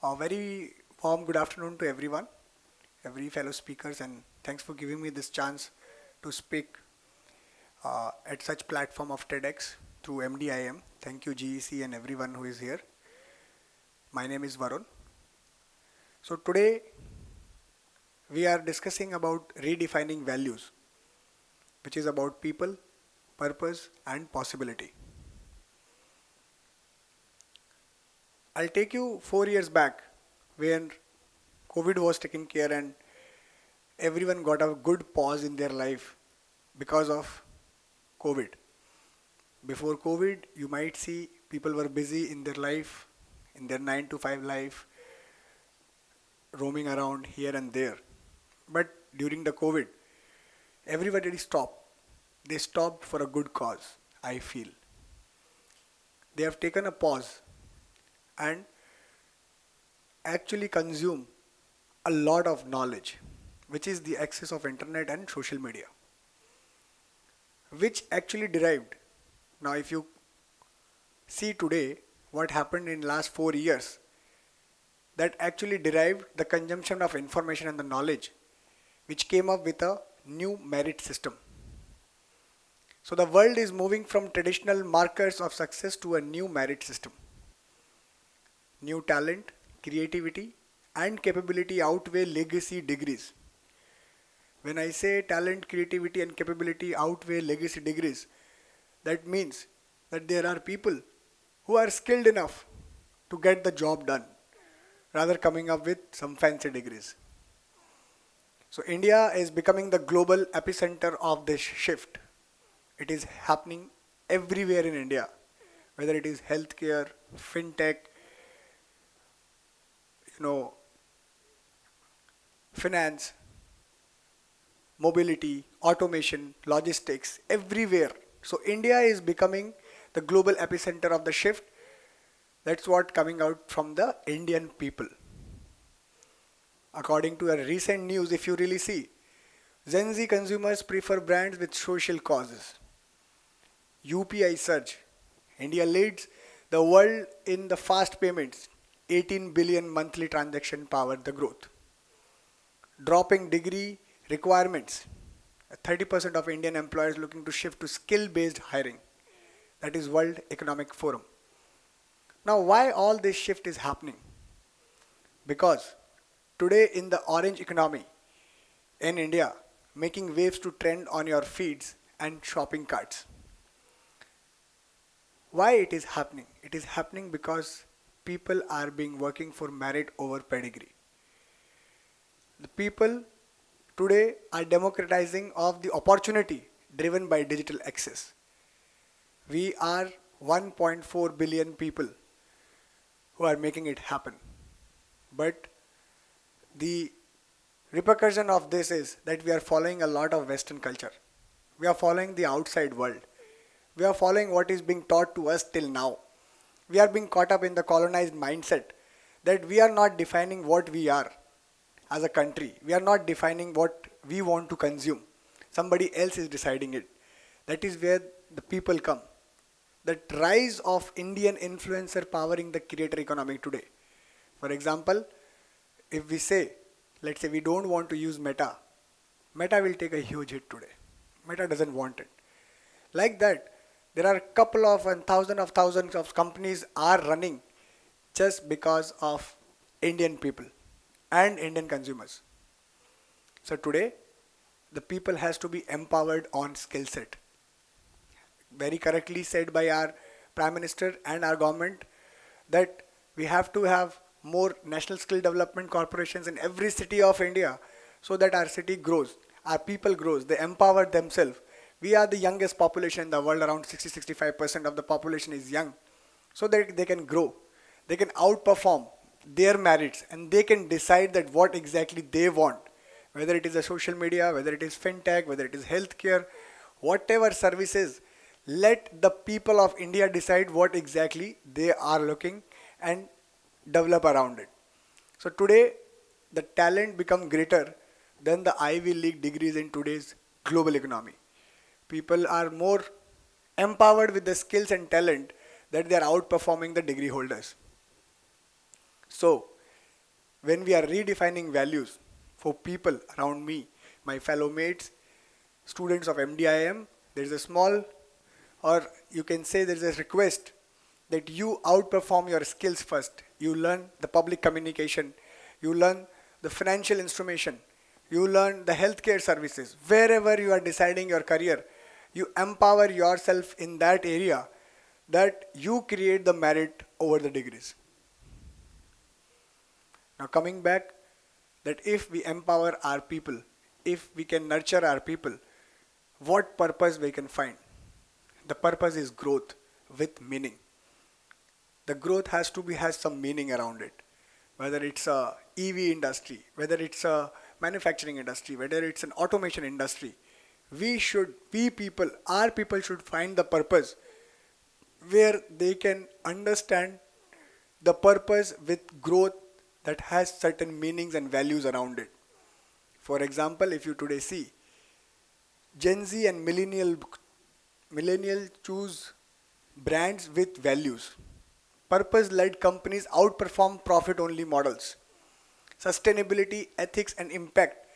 A very warm good afternoon to everyone, every fellow speakers, and thanks for giving me this chance to speak at such platform of TEDx through MDIM. Thank you, GEC, and everyone who is here. My name is Varun. So today we are discussing about redefining values, which is about people, purpose, and possibility. I'll take you 4 years back when COVID was taken care and everyone got a good pause in their life because of COVID. Before COVID, you might see people were busy in their life, in their 9 to 5 life, roaming around here and there. But during the COVID, everybody stopped. They stopped for a good cause, I feel. They have taken a pause and actually consume a lot of knowledge, which is the access of internet and social media, which actually derived. Now, if you see today what happened in last 4 years, that actually derived the consumption of information and the knowledge, which came up with a new merit system. So the world is moving from traditional markers of success to a new merit system. New talent, creativity, and capability outweigh legacy degrees. When I say talent, creativity, and capability outweigh legacy degrees, that means that there are people who are skilled enough to get the job done, rather coming up with some fancy degrees. So India is becoming the global epicenter of this shift. It is happening everywhere in India, whether it is healthcare, fintech, finance, mobility, automation, logistics, everywhere. So India is becoming the global epicenter of the shift. That's what coming out from the Indian people. According to a recent news, if you really see, Gen Z consumers prefer brands with social causes. UPI surge. India leads the world in the fast payments. 18 billion monthly transaction powered the growth. Dropping degree requirements. 30% of Indian employers looking to shift to skill-based hiring. That is World Economic Forum. Now, why all this shift is happening? Because today in the orange economy in India, making waves to trend on your feeds and shopping carts. Why it is happening? It is happening because people are being working for merit over pedigree. The people today are democratizing of the opportunity driven by digital access. We are 1.4 billion people who are making it happen. But the repercussion of this is that we are following a lot of Western culture. We are following the outside world. We are following what is being taught to us till now. We are being caught up in the colonized mindset that we are not defining what we are as a country. We are not defining what we want to consume. Somebody else is deciding it. That is where the people come. The rise of Indian influencer powering the creator economy today. For example, if we say, let's say we don't want to use Meta, Meta will take a huge hit today. Meta doesn't want it. Like that, there are a couple of and thousands of companies are running just because of Indian people and Indian consumers. So today, the people has to be empowered on skill set. Very correctly said by our Prime Minister and our government that we have to have more national skill development corporations in every city of India so that our city grows, our people grows, they empower themselves. We are the youngest population in the world, around 60-65% of the population is young. So that they can grow, they can outperform their merits and they can decide that what exactly they want. Whether it is a social media, whether it is fintech, whether it is healthcare, whatever services, let the people of India decide what exactly they are looking and develop around it. So today, the talent become greater than the Ivy League degrees in today's global economy. People are more empowered with the skills and talent that they are outperforming the degree holders. So, when we are redefining values for people around me, my fellow mates, students of MDIM, there is a small, or you can say there is a request that you outperform your skills first. You learn the public communication, you learn the financial instrumentation, you learn the healthcare services. Wherever you are deciding your career, you empower yourself in that area, that you create the merit over the degrees. Now coming back, that if we empower our people, if we can nurture our people, what purpose we can find? The purpose is growth with meaning. The growth has some meaning around it. Whether it's a EV industry, whether it's a manufacturing industry, whether it's an automation industry, our people should find the purpose where they can understand the purpose with growth that has certain meanings and values around it. For example, if you today see Gen Z and millennial choose brands with values. Purpose-led companies outperform profit-only models. Sustainability, ethics and impact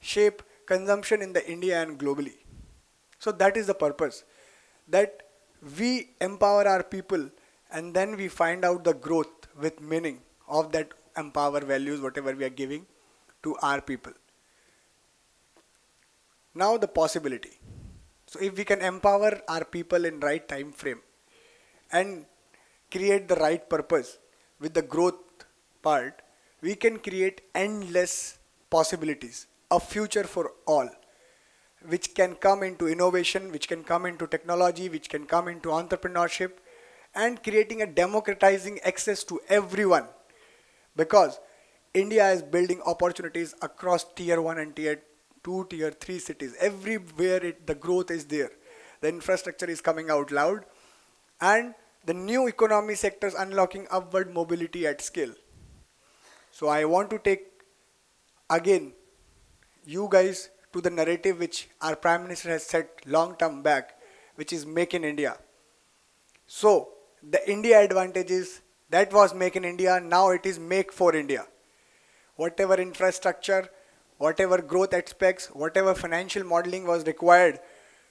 shape consumption in the India and globally. So that is the purpose, that we empower our people and then we find out the growth with meaning of that empower values, whatever we are giving to our people. Now the possibility. So if we can empower our people in right time frame and create the right purpose with the growth part, we can create endless possibilities, a future for all, which can come into innovation, which can come into technology, which can come into entrepreneurship, and creating a democratizing access to everyone. Because India is building opportunities across tier 1 and tier 2, tier 3 cities. Everywhere the growth is there. The infrastructure is coming out loud, and the new economy sectors unlocking upward mobility at scale. So I want to take again you guys to the narrative which our Prime Minister has set long term back, which is Make in India. So the India advantages, that was Make in India, now it is Make for India. Whatever infrastructure, whatever growth aspects, whatever financial modeling was required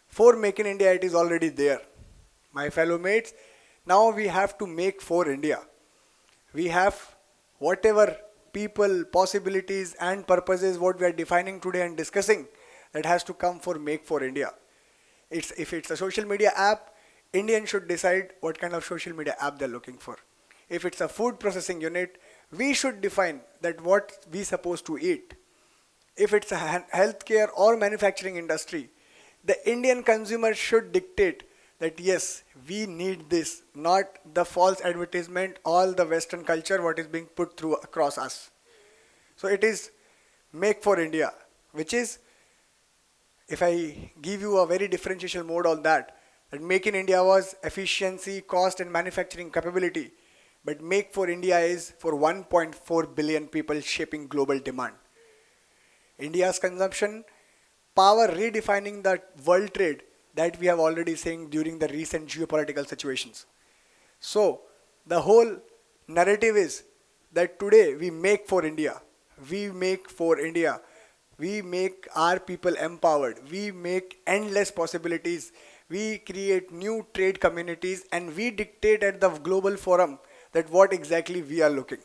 for Make in India, it is already there. My fellow mates, now we have to make for India. We have whatever people, possibilities and purposes what we are defining today and discussing, that has to come for Make for India. If it's a social media app, Indians should decide what kind of social media app they're looking for. If it's a food processing unit, we should define that what we supposed to eat. If it's a healthcare or manufacturing industry, the Indian consumer should dictate that yes, we need this, not the false advertisement, all the Western culture what is being put through across us. So it is Make for India, which is, if I give you a very differential mode on that Make in India was efficiency, cost and manufacturing capability. But Make for India is for 1.4 billion people shaping global demand. India's consumption power redefining the world trade that we have already seen during the recent geopolitical situations. So the whole narrative is that today we make for India. We make for India. We make our people empowered. We make endless possibilities. We create new trade communities and we dictate at the global forum that what exactly we are looking.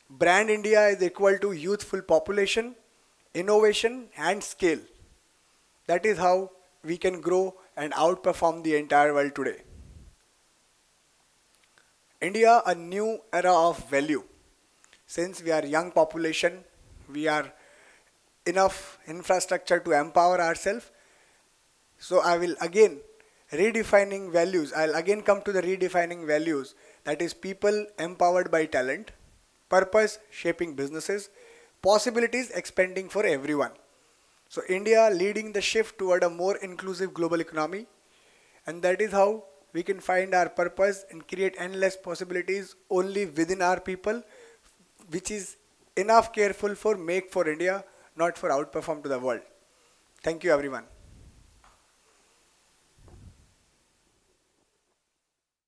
Brand India is equal to youthful population, innovation and scale. That is how we can grow and outperform the entire world today. India, a new era of value. Since we are young population, we are enough infrastructure to empower ourselves. So I will again redefining values. I'll again come to the redefining values. That is people empowered by talent, purpose shaping businesses, possibilities expanding for everyone. So India leading the shift toward a more inclusive global economy, and that is how we can find our purpose and create endless possibilities only within our people, which is enough careful for Make for India, not for outperform to the world. Thank you everyone.